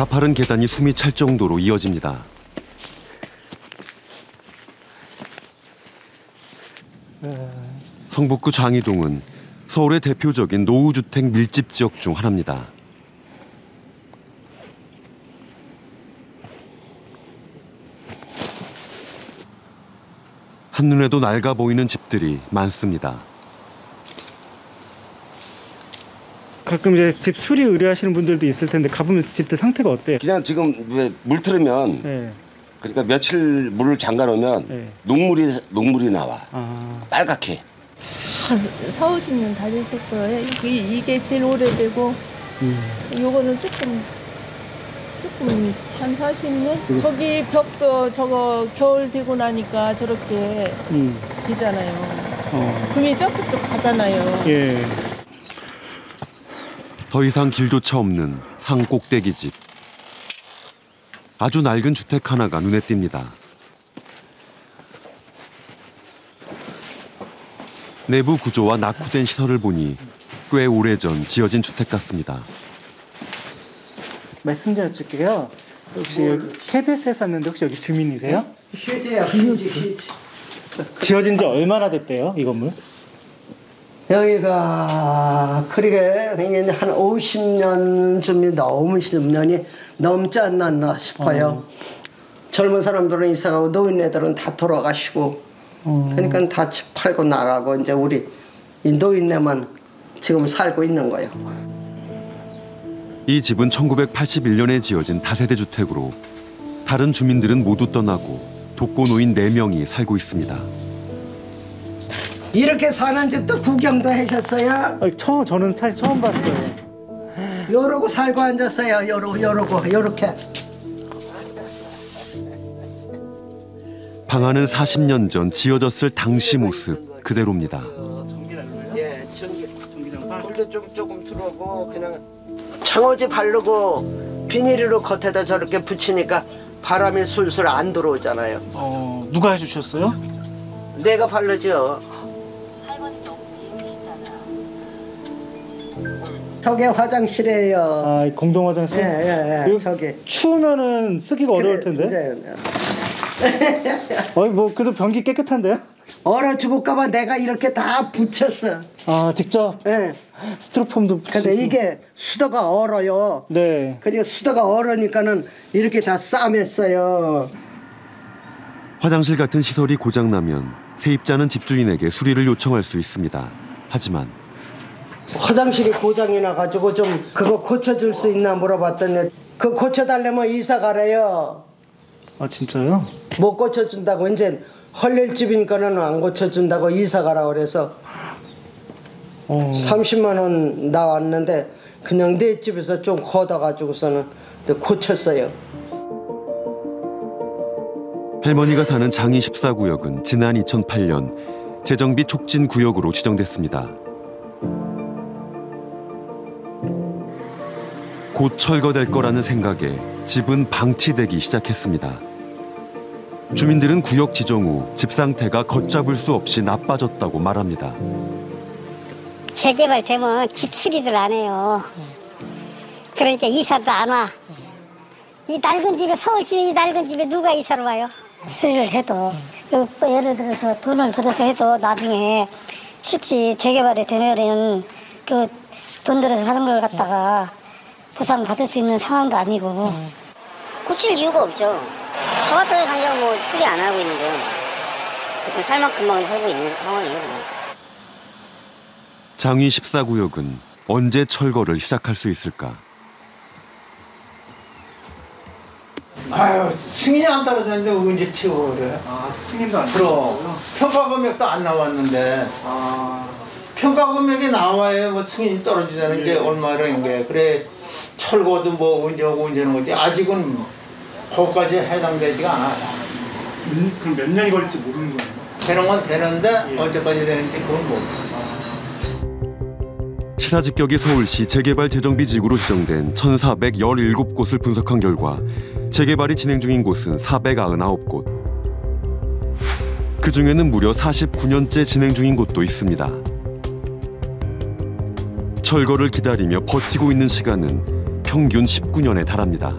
가파른 계단이 숨이 찰 정도로 이어집니다. 성북구 장이동은 서울의 대표적인 노후주택 밀집 지역 중 하나입니다. 한눈에도 낡아 보이는 집들이 많습니다. 가끔 이제 집 수리 의뢰하시는 분들도 있을 텐데 가보면 집들 상태가 어때요? 그냥 지금 왜 물 틀으면 네. 그러니까 며칠 물을 잠가 놓으면 네. 녹물이 나와. 빨갛게. 40~50년 다 됐을 거예요. 이게 제일 오래되고 요거는 조금 한 40년? 저기 벽도 저거 겨울 되고 나니까 저렇게 되잖아요. 금이 쩍쩍쩍 가잖아요. 예. 더 이상 길조차 없는 산 꼭대기 집. 아주 낡은 주택 하나가 눈에 띕니다. 내부 구조와 낙후된 시설을 보니 꽤 오래전 지어진 주택 같습니다. 말씀 좀 여쭐게요. 혹시 여기 KBS에서 왔는데 혹시 여기 주민이세요? 휴지야, 휴지. 지어진 지 얼마나 됐대요, 이 건물? 여기가 그러게 한 50년쯤이 넘은 10년이 넘지 않았나 싶어요. 젊은 사람들은 이사가고 노인네들은 다 돌아가시고 그러니까 다 집 팔고 나가고 이제 우리 이 노인네만 지금 살고 있는 거예요. 이 집은 1981년에 지어진 다세대 주택으로 다른 주민들은 모두 떠나고 독거노인 4명이 살고 있습니다. 이렇게 사는 집도 구경도 하셨어요? 저는 사실 처음 봤어요. 요러고 살고 앉았어요. 요렇게. 방 안은 40년 전 지어졌을 당시 모습 그대로입니다. 예, 물도 조금 들어오고 그냥 창호지 바르고 비닐으로 겉에다 저렇게 붙이니까 바람이 술술 안 들어오잖아요. 누가 해주셨어요? 내가 바르죠. 저게 화장실이에요. 아, 공동 화장실? 예. 저기. 추우면은 쓰기가 어려울 텐데. 이제. 뭐 그래도 변기 깨끗한데요? 얼어 죽을까봐 내가 이렇게 다 붙였어. 아, 직접? 예. 스티로폼도 붙이고. 근데 이게 수도가 얼어요. 네. 그리고 수도가 얼으니까는 이렇게 다 싸맸어요. 화장실 같은 시설이 고장나면 세입자는 집주인에게 수리를 요청할 수 있습니다. 하지만 화장실이 고장이 나가지고 좀 그거 고쳐줄 수 있나 물어봤더니 그 고쳐달라면 이사 가래요. 아, 진짜요? 못 고쳐준다고 이제 헐릴 집이니까는 안 고쳐준다고 이사 가라 그래서 30만 원 나왔는데 그냥 내 집에서 좀 걷어가지고서는 고쳤어요. 할머니가 사는 장이 14구역은 지난 2008년 재정비 촉진 구역으로 지정됐습니다. 곧 철거될 거라는 생각에 집은 방치되기 시작했습니다. 주민들은 구역 지정 후 집 상태가 걷잡을 수 없이 나빠졌다고 말합니다. 재개발되면 집 수리들 안 해요. 그러니까 이사도 안 와. 이 낡은 집에, 서울시에 이 낡은 집에 누가 이사를 와요? 수리를 해도 예를 들어서 돈을 들여서 해도 나중에 실제 재개발이 되면은 그 돈 들여서 하는 걸 갖다가 보상 받을 수 있는 상황도 아니고. 고칠 이유가 없죠. 저 같은 당장 뭐 수리 안 하고 있는데 살 만큼만 살고 있는 상황이에요. 장위 14구역은 언제 철거를 시작할 수 있을까? 아유, 승인이 안 떨어졌는데 언제 채워 그래? 아, 아직 승인도 안 그럼 평가 금액도 안 나왔는데. 평가 금액이 나와야 뭐 승인이 떨어지잖아. 이제 얼마라는 게. 그래 철거도 뭐 언제 하고 언제 하는 거지. 아직은 거기까지 해당되지가 않아. 그럼 몇 년이 걸릴지 모르는 거예요? 되는 건 되는데 언제까지 되는지 그건 모르. 시사직격이 서울시 재개발 재정비 지구로 지정된 1,417곳을 분석한 결과 재개발이 진행 중인 곳은 499곳. 그중에는 무려 49년째 진행 중인 곳도 있습니다. 철거를 기다리며 버티고 있는 시간은 평균 19년에 달합니다.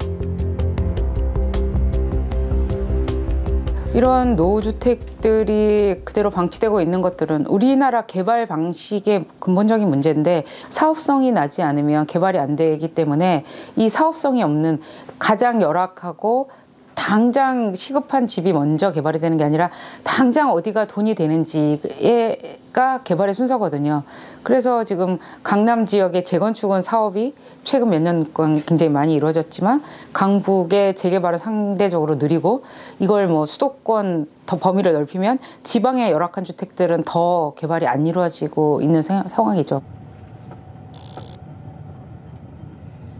이런 노후주택들이 그대로 방치되고 있는 것들은 우리나라 개발 방식의 근본적인 문제인데 사업성이 나지 않으면 개발이 안 되기 때문에 이 사업성이 없는 가장 열악하고 당장 시급한 집이 먼저 개발이 되는 게 아니라 당장 어디가 돈이 되는지가 개발의 순서거든요. 그래서 지금 강남 지역의 재건축은 사업이 최근 몇 년간 굉장히 많이 이루어졌지만 강북의 재개발은 상대적으로 느리고 이걸 뭐 수도권 더 범위를 넓히면 지방의 열악한 주택들은 더 개발이 안 이루어지고 있는 상황이죠.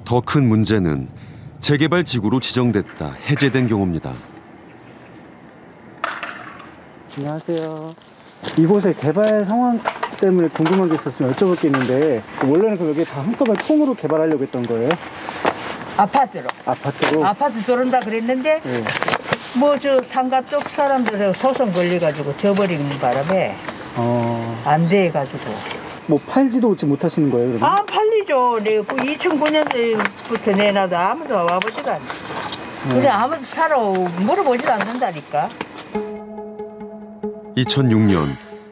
더 큰 문제는 재개발 지구로 지정됐다 해제된 경우입니다. 안녕하세요. 이곳의 개발 상황 때문에 궁금한 게 있었으면 여쭤볼 게 있는데 원래는 그럼 여기 다 한꺼번에 통으로 개발하려고 했던 거예요? 아파트로. 아파트로? 아파트 들어온다 그랬는데 네. 뭐 저 상가 쪽 사람들하고 소송 걸려가지고 져버리는 바람에 안 돼가지고. 뭐 팔지도 못하시는 거예요? 그러면? 안 팔리죠. 내가 2009년부터 내놔도 아무도 와보지도 않아. 그래 아무도 사러 물어보지도 않는다니까. 2006년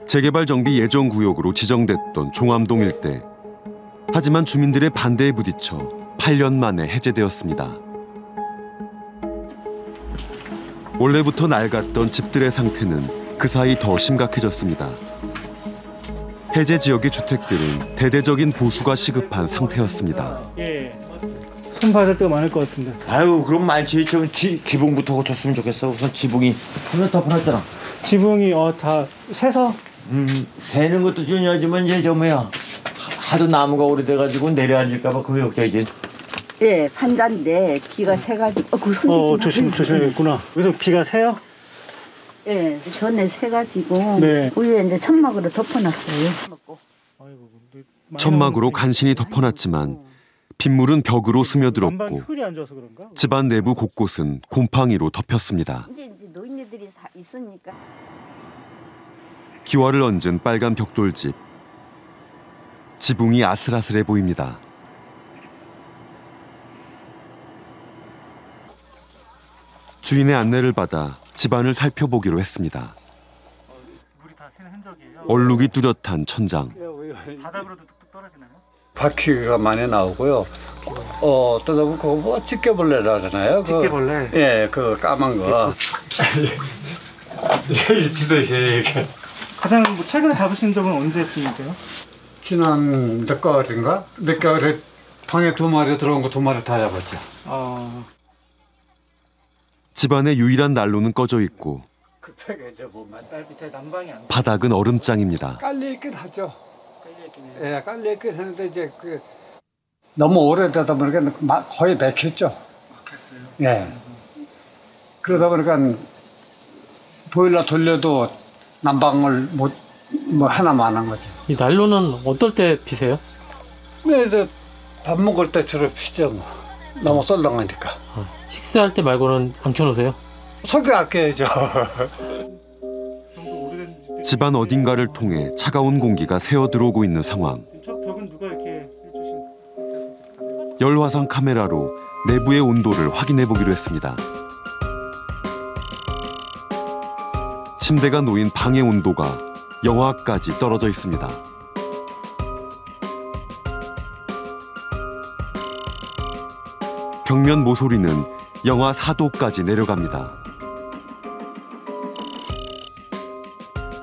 재개발 정비 예정 구역으로 지정됐던 종암동 일대. 하지만 주민들의 반대에 부딪혀 8년 만에 해제되었습니다. 원래부터 낡았던 집들의 상태는 그 사이 더 심각해졌습니다. 해제 지역의 주택들은 대대적인 보수가 시급한 상태였습니다. 예. 손 받을 때가 많을 것 같은데. 아유 그럼 많지. 좀 지붕부터 고쳤으면 좋겠어. 우선 지붕이 다 보냈잖아. 지붕이 다 새서? 새는 것도 중요하지만 이제 저 뭐야 하도 나무가 오래돼가지고 내려앉을까봐 그게 걱정이지. 예, 판자인데 비가 새가지고 그 손이 조심했구나. 그래서 비가 새요? 예, 전에 새가지고 네. 위에 이제 천막으로 덮어놨어요. 천막으로 간신히 덮어놨지만 빗물은 벽으로 스며들었고 집안 내부 곳곳은 곰팡이로 덮였습니다. 이제 노인네들이 있으니까. 기와를 얹은 빨간 벽돌집. 지붕이 아슬아슬해 보입니다. 주인의 안내를 받아 집안을 살펴보기로 했습니다. 물이 다 새는 흔적이에요? 얼룩이 뚜렷한 천장. 바닥으로도 뚝뚝 떨어지나요? 바퀴가 많이 나오고요. 뜯어보면 그거 뭐 집게벌레라 하잖아요. 집게벌레? 예, 그 까만 거. 이렇게. 가장 최근에 잡으신 적은 언제쯤이세요? 지난 늦가을인가? 늦가을에 방에 2마리 들어온 거 2마리 다 잡았죠. 집안의 유일한 난로는 꺼져 있고 바닥은 얼음장입니다. 깔려있긴 하죠. 예, 깔려있긴 하는데 이제 너무 오래되다 보니까 거의 맥혔죠. 그랬어요? 예. 그러다 보니까 보일러 돌려도 난방을 뭐 하나만 한 거죠. 이 난로는 어떨 때 피세요? 네, 이제 밥 먹을 때 주로 피죠. 뭐. 너무 썰렁하니까. 식사할 때 말고는 안 켜놓으세요? 석유 아껴야죠. 집안 어딘가를 통해 차가운 공기가 새어 들어오고 있는 상황. 저 벽은 누가 이렇게 해주신? 열화상 카메라로 내부의 온도를 확인해 보기로 했습니다. 침대가 놓인 방의 온도가 영하까지 떨어져 있습니다. 벽면 모서리는 영하 4도까지 내려갑니다.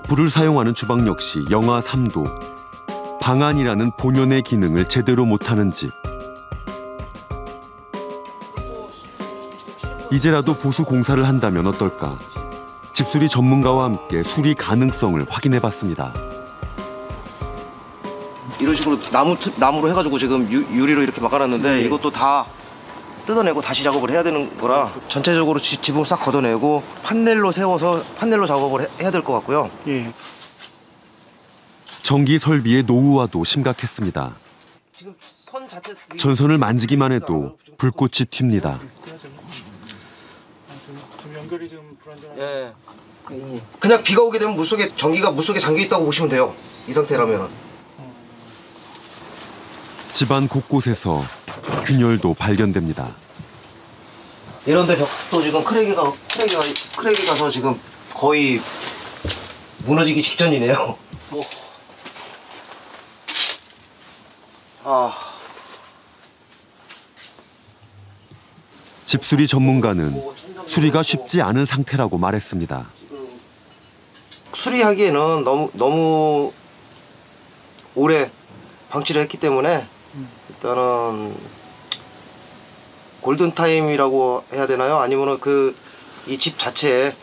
불을 사용하는 주방 역시 영하 3도. 방안이라는 본연의 기능을 제대로 못하는 집. 이제라도 보수 공사를 한다면 어떨까? 집수리 전문가와 함께 수리 가능성을 확인해봤습니다. 이런 식으로 나무로 해가지고 지금 유리로 이렇게 막아놨는데 이것도 다 뜯어내고 다시 작업을 해야 되는 거라 전체적으로 지붕 싹 걷어내고 판넬로 세워서 판넬로 작업을 해야 될 것 같고요. 예. 전기 설비의 노후화도 심각했습니다. 전선을 만지기만 해도 불꽃이 튑니다. 연결이 좀 불안정한. 예. 그냥 비가 오게 되면 전기가 물속에 잠겨 있다고 보시면 돼요. 이 상태라면. 집안 곳곳에서 균열도 발견됩니다. 이런데 벽도 지금 크랙이 가서 지금 거의 무너지기 직전이네요. 뭐. 집수리 전문가는 수리가 쉽지 않은 상태라고 말했습니다. 수리하기에는 너무 오래 방치를 했기 때문에 일단은 골든타임이라고 해야 되나요? 아니면 이 집 자체에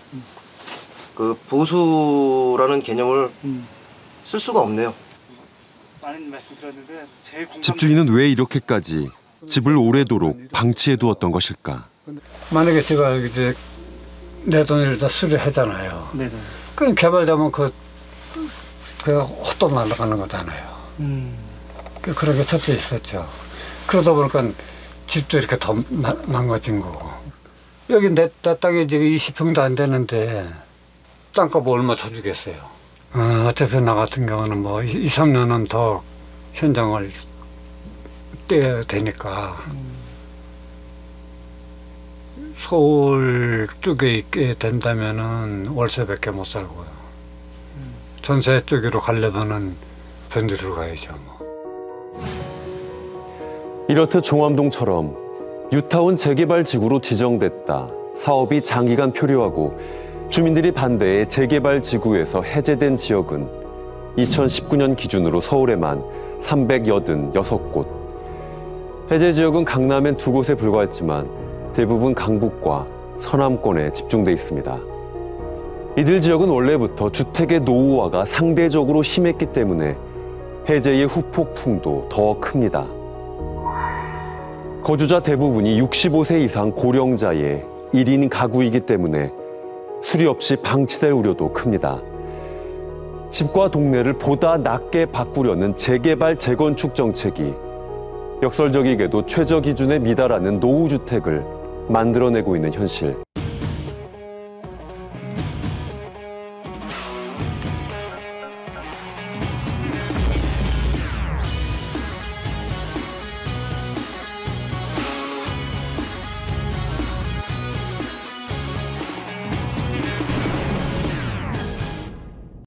그 보수라는 개념을 쓸 수가 없네요. 많은 말씀 들었는데 제일 집주인은 왜 이렇게까지 집을 오래도록 방치해 두었던 것일까? 만약에 제가 이제 내 돈을 다 수리하잖아요. 네네. 그럼 개발되면 그 헛돈 날아가는 거잖아요. 그런 게 첫째 있었죠. 그러다 보니까 집도 이렇게 더 망가진 거고. 여기 내 땅이 지금 20평도 안 되는데 땅값 얼마 더 주겠어요. 어차피 나 같은 경우는 뭐 2, 3년은 더 현장을 떼야 되니까 서울 쪽에 있게 된다면은 월세밖에 못 살고요. 전세 쪽으로 가려면은 변두리로 가야죠. 이렇듯 종암동처럼 뉴타운 재개발 지구로 지정됐다. 사업이 장기간 표류하고 주민들이 반대해 재개발 지구에서 해제된 지역은 2019년 기준으로 서울에만 386곳. 해제 지역은 강남엔 2곳에 불과했지만 대부분 강북과 서남권에 집중돼 있습니다. 이들 지역은 원래부터 주택의 노후화가 상대적으로 심했기 때문에 해제의 후폭풍도 더 큽니다. 거주자 대부분이 65세 이상 고령자의 1인 가구이기 때문에 수리 없이 방치될 우려도 큽니다. 집과 동네를 보다 낫게 바꾸려는 재개발, 재건축 정책이 역설적이게도 최저 기준에 미달하는 노후주택을 만들어내고 있는 현실.